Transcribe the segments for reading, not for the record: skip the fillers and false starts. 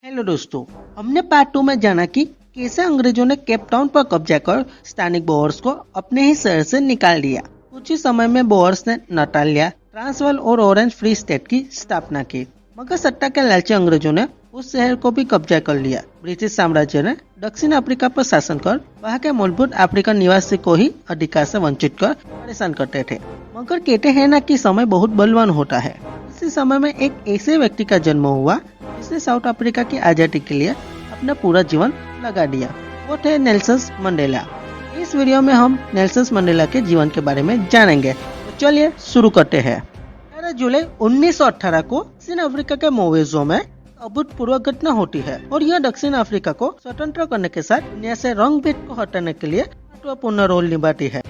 Hello दोस्तों, हमने part 2 में जाना कि कैसे अंग्रेजों ने केप टाउन पर कब्जा कर स्थानिक बोअर्स को अपने ही शहर से निकाल दिया। कुछ ही समय में बोअर्स ने नटालिया, ट्रांसवाल और ऑरेंज फ्री स्टेट की स्थापना की, मगर सत्ता के लालची अंग्रेजों ने उस शहर को भी कब्जा कर लिया। ब्रिटिश साम्राज्य ने दक्षिण अफ्रीका पर शासन कर वहाँ के मूलभूत अफ्रीकन निवासी को ही अधिकार से वंचित कर परेशान करते थे। मगर कहते हैं ना कि समय बहुत बलवान होता है। इसी समय में एक ऐसे व्यक्ति का जन्म हुआ जिसने साउथ अफ्रीका की आजादी के लिए अपना पूरा जीवन लगा दिया। वो थे नेल्सन मंडेला। इस वीडियो में हम नेल्सन मंडेला के जीवन के बारे में जानेंगे। तो चलिए शुरू करते हैं। 18 जुलाई 1918 को दक्षिण अफ्रीका के मोवेजो में अभूतपूर्व घटना होती है और यह दक्षिण अफ्रीका को स्वतंत्र करने के साथ दुनिया से रंग भेद को हटाने के लिए महत्वपूर्ण रोल निभाती है।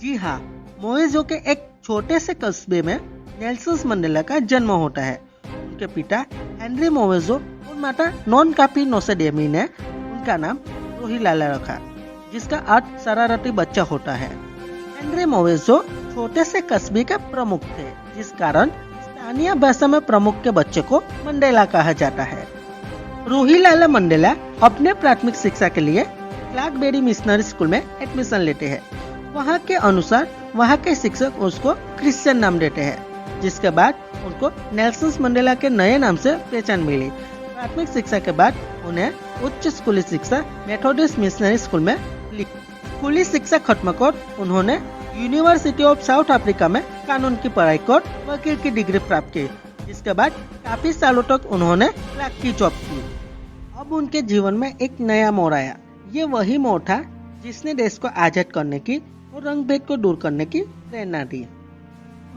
जी हाँ, मोवेजो के एक छोटे से कस्बे में नेल्सन मंडेला का जन्म होता है। उनके पिता हेनरी मोवेजो और माता नॉन कापी नोसेडेमी ने उनका नाम रोहिलाला रखा, जिसका अर्थ शरारती बच्चा होता है। हेनरी मोवेजो छोटे से कस्बे के प्रमुख थे, जिस कारण स्थानीय भाषा में प्रमुख के बच्चे को मंडेला कहा जाता है। रोहिलाला मंडेला अपने प्राथमिक शिक्षा के लिए क्लार्कबेरी मिशनरी स्कूल में एडमिशन लेते हैं। वहाँ के अनुसार वहाँ के शिक्षक उसको क्रिश्चियन नाम देते हैं, जिसके बाद उनको नेल्सन मंडेला के नए नाम से पहचान मिली। प्राथमिक शिक्षा के बाद उन्हें उच्च स्कूली शिक्षा मेथोडिस्ट मिशनरी स्कूल में ली। स्कूली शिक्षा खत्म कर उन्होंने यूनिवर्सिटी ऑफ साउथ अफ्रीका में कानून की पढ़ाई कर वकील की डिग्री प्राप्त की, जिसके बाद काफी सालों तक उन्होंने क्लर्क की जॉब की। अब उनके जीवन में एक नया मोड़ आया। ये वही मोड़ था जिसने देश को आजाद करने की और रंग भेद को दूर करने की प्रेरणा दी।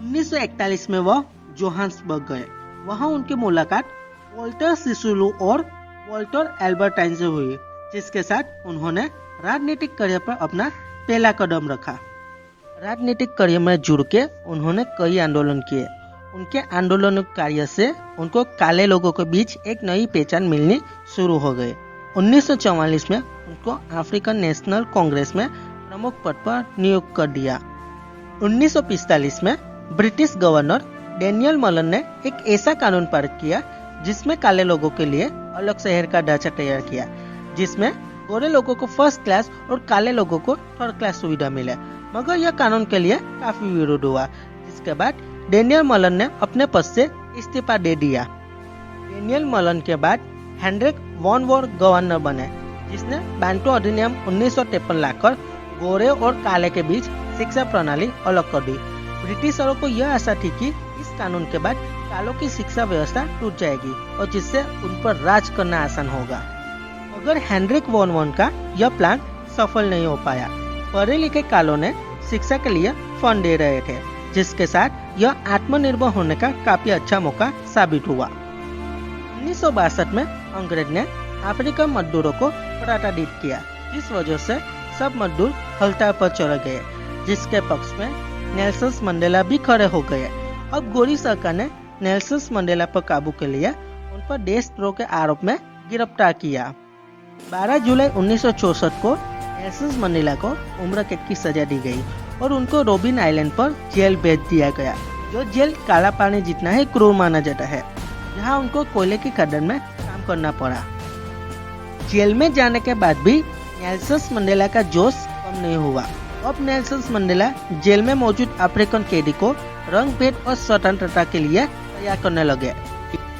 1941 में वह जोहान्सबर्ग गए। वहाँ उनकी मुलाकात वॉल्टर सिसुलू और वॉल्टर एल्बर्टाइन से हुई, जिसके साथ उन्होंने राजनीतिक करियर पर अपना पहला कदम रखा। राजनीतिक करियर में जुड़ के उन्होंने कई आंदोलन किए। उनके आंदोलन कार्य से उनको काले लोगों के बीच एक नई पहचान मिलनी शुरू हो गई। 1944 में उनको अफ्रीकन नेशनल कांग्रेस में प्रमुख पद पर नियुक्त कर दिया। 1945 में ब्रिटिश गवर्नर डेनियल मलन ने एक ऐसा कानून पारित किया जिसमें काले लोगों के लिए अलग शहर का ढांचा तैयार किया, जिसमें गोरे लोगों को फर्स्ट क्लास और काले लोगों को थर्ड क्लास सुविधा मिले। मगर यह कानून के लिए काफी विरोध हुआ, जिसके बाद डेनियल मलन ने अपने पद से इस्तीफा दे दिया। डेनियल मलन के बाद हेनरिक वॉन वॉर गवर्नर बने, जिसने बैंटू अधिनियम 1953 लाकर गोरे और काले के बीच शिक्षा प्रणाली अलग कर दी। ब्रिटिशरों को यह आशा थी कि इस कानून के बाद कालों की शिक्षा व्यवस्था टूट जाएगी और जिससे उन पर राज करना आसान होगा। मगर हेनरिक वॉन वॉन का यह प्लान सफल नहीं हो पाया। पढ़े लिखे कालों ने शिक्षा के लिए फंड दे रहे थे, जिसके साथ यह आत्मनिर्भर होने का काफी अच्छा मौका साबित हुआ। 1962 में अंग्रेज ने अफ्रीकन मजदूरों को प्रताड़ित किया, जिस वजह से सब मजदूर हड़ताल पर चले गए, जिसके पक्ष में नेल्सन मंडेला भी खड़े हो गए। अब गोरी सरकार ने नेल्सन मंडेला पर काबू के लिए उन पर देशद्रोह के आरोप में गिरफ्तार किया। 12 जुलाई 1964 को नेल्सन मंडेला को उम्र कैद की सजा दी गई और उनको रोबिन आइलैंड पर जेल भेज दिया गया, जो जेल काला पानी जितना ही क्रूर माना जाता है, जहां उनको कोयले की खदान में काम करना पड़ा। जेल में जाने के बाद भी नेल्सन मंडेला का जोश कम नहीं हुआ। अब नेल्सन मंडेला जेल में मौजूद अफ्रीकन कैदी को रंग भेद और स्वतंत्रता के लिए तैयार करने लगे।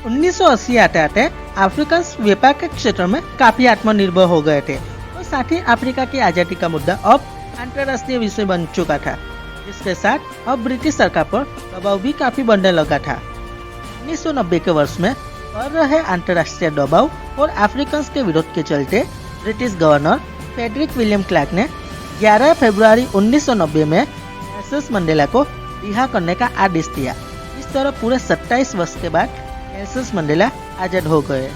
1980 आते अफ्रीकन व्यापार के क्षेत्र में काफी आत्मनिर्भर हो गए थे और साथ ही अफ्रीका की आजादी का मुद्दा अब अंतर्राष्ट्रीय विषय बन चुका था, जिसके साथ अब ब्रिटिश सरकार पर दबाव भी काफी बढ़ने लगा था। 1990 के वर्ष में बढ़ रहे अंतर्राष्ट्रीय दबाव और अफ्रीकन के विरोध के चलते British governor Frederick William Clarke ने 11 फरवरी 1990 में नेल्सन मंडेला को रिहा करने का आदेश दिया। इस तरह पूरे 27 वर्ष के बाद नेल्सन मंडेला आजाद हो गए।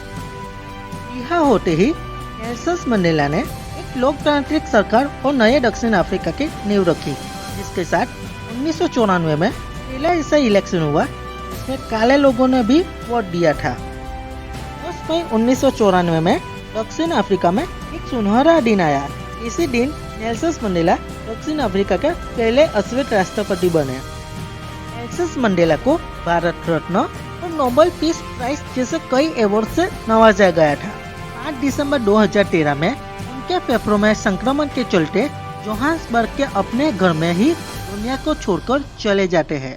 रिहा होते ही नेल्सन मंडेला ने एक लोकतांत्रिक सरकार और नए दक्षिण अफ्रीका की नींव रखी, जिसके साथ 1994 में पहला ऐसा इलेक्शन हुआ जिसमें काले लोगों ने भी वोट दिया था। 10 मई 1994 में दक्षिण अफ्रीका में एक सुनहरा दिन आया। इसी दिन नेल्सन मंडेला दक्षिण अफ्रीका के पहले अश्वेत राष्ट्रपति बने। नेल्सन मंडेला को भारत रत्न और नोबेल पीस प्राइज जैसे कई अवार्ड से नवाजा गया था। 8 दिसंबर 2013 में उनके फेफड़ों में संक्रमण के चलते जोहान्सबर्ग के अपने घर में ही दुनिया को छोड़कर चले जाते हैं।